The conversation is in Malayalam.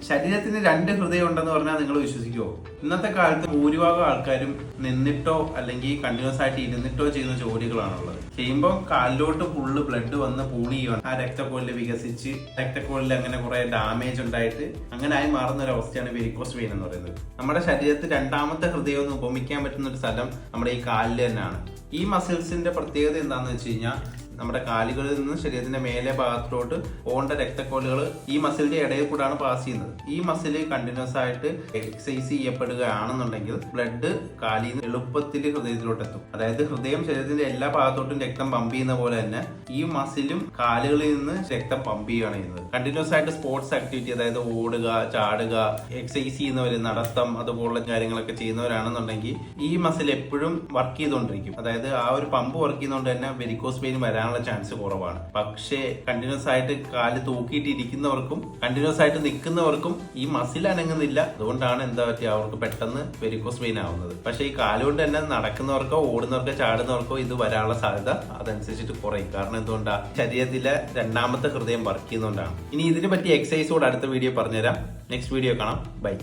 ശരീരത്തിന് രണ്ട് ഹൃദയം ഉണ്ടെന്ന് പറഞ്ഞാൽ നിങ്ങൾ വിശ്വസിക്കുമോ? ഇന്നത്തെ കാലത്ത് ഭൂരിഭാഗം ആൾക്കാരും നിന്നിട്ടോ അല്ലെങ്കിൽ കണ്ടിന്യൂസ് ആയിട്ട് ഇരുന്നിട്ടോ ചെയ്യുന്ന ജോലികളാണുള്ളത്. ചെയ്യുമ്പോൾ കാലിലോട്ട് ഫുള്ള് ബ്ലഡ് വന്ന് പൂണിയാണ്, ആ രക്തക്കൊഴല് വികസിച്ച് രക്തക്കൊഴലിൽ അങ്ങനെ കുറെ ഡാമേജ് ഉണ്ടായിട്ട് അങ്ങനെ ആയി മാറുന്ന ഒരു അവസ്ഥയാണ് വെരിക്കോസ് വെയിൻ എന്ന് പറയുന്നത്. നമ്മുടെ ശരീരത്തിൽ രണ്ടാമത്തെ ഹൃദയം എന്ന് ഉപമിക്കാൻ പറ്റുന്ന ഒരു സ്ഥലം നമ്മുടെ ഈ കാലിൽ തന്നെയാണ്. ഈ മസിൽസിന്റെ പ്രത്യേകത എന്താണെന്ന് വെച്ച് കഴിഞ്ഞാൽ നമ്മുടെ കാലുകളിൽ നിന്ന് ശരീരത്തിന്റെ മേലെ ഭാഗത്തിലോട്ട് പോകേണ്ട രക്തക്കൊഴലുകൾ ഈ മസിലിന്റെ ഇടയിൽ കൂടാണ് പാസ് ചെയ്യുന്നത്. ഈ മസിൽ കണ്ടിന്യൂസ് ആയിട്ട് എക്സസൈസ് ചെയ്യപ്പെടുകയാണെന്നുണ്ടെങ്കിൽ ബ്ലഡ് കാലിൽ നിന്ന് എളുപ്പത്തിൽ ഹൃദയത്തിലോട്ട് എത്തും. അതായത് ഹൃദയം ശരീരത്തിന്റെ എല്ലാ ഭാഗത്തോട്ടും രക്തം പമ്പ് ചെയ്യുന്ന പോലെ തന്നെ ഈ മസിലും കാലുകളിൽ നിന്ന് രക്തം പമ്പ് ചെയ്യുകയാണ് ചെയ്യുന്നത്. കണ്ടിന്യൂസ് ആയിട്ട് സ്പോർട്സ് ആക്ടിവിറ്റി, അതായത് ഓടുക, ചാടുക, എക്സസൈസ് ചെയ്യുന്നവർ, നടത്തം അതുപോലുള്ള കാര്യങ്ങളൊക്കെ ചെയ്യുന്നവരാണെന്നുണ്ടെങ്കിൽ ഈ മസിൽ എപ്പോഴും വർക്ക് ചെയ്തുകൊണ്ടിരിക്കും. അതായത് ആ ഒരു പമ്പ് വർക്ക് ചെയ്യുന്നതുകൊണ്ട് തന്നെ വെരിക്കോസ് വെയിൻ വരാനുള്ള ചാൻസ് കുറവാണ്. പക്ഷേ കണ്ടിന്യൂസ് ആയിട്ട് കാല് തൂക്കിയിട്ട് ഇരിക്കുന്നവർക്കും കണ്ടിന്യൂസ് ആയിട്ട് നിൽക്കുന്നവർക്കും ഈ മസിൽ അനങ്ങുന്നില്ല. അതുകൊണ്ടാണ് എന്താ പറ്റുക, അവർക്ക് പെട്ടെന്ന് വെരിക്കോസ് വെയിൻ ആവുന്നത്. പക്ഷേ ഈ കാലുകൊണ്ട് തന്നെ നടക്കുന്നവർക്കോ ഓടുന്നവർക്കോ ചാടുന്നവർക്കോ ഇത് വരാനുള്ള സാധ്യത അതനുസരിച്ചിട്ട് കുറയും. കാരണം എന്തുകൊണ്ടാ, ശരീരത്തിലെ രണ്ടാമത്തെ ഹൃദയം വർക്ക് ചെയ്യുന്നതുകൊണ്ടാണ്. ഇനി ഇതിനെ പറ്റി എക്സസൈസോട് അടുത്ത വീഡിയോ പറഞ്ഞുതരാം. നെക്സ്റ്റ് വീഡിയോ കാണാം. ബൈ.